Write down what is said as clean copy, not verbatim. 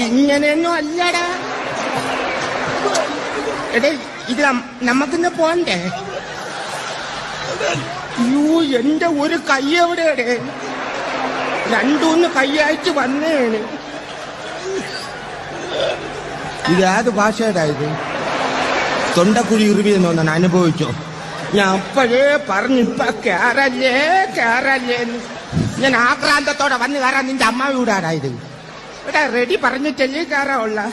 ഇങ്ങനെയൊന്നും അല്ലടാ. എടേ ഇത് നമുക്കിന്ന് പോണ്ടേ? യൂ, എന്റെ ഒരു കൈ എവിടെയടേ? രണ്ടൂന്ന് കൈയായിട്ട് വന്നേണ്. ഇത് ഏത് ഭാഷയുടെ ഇത്? തൊണ്ടക്കുഴി ഇറുവിയെന്ന് തോന്നാൻ അനുഭവിച്ചോ? ഞാൻ അപ്പോഴേ പറഞ്ഞിപ്പ കേറല്ലേ കേറല്ലേന്ന്. ഞാൻ ആക്രാന്തത്തോടെ വന്ന് കയറാൻ നിന്റെ അമ്മ വീടാടാ ഇത്. ഇവിടെ റെഡി പറഞ്ഞിട്ടല്ലേ കയറാവുള്ള.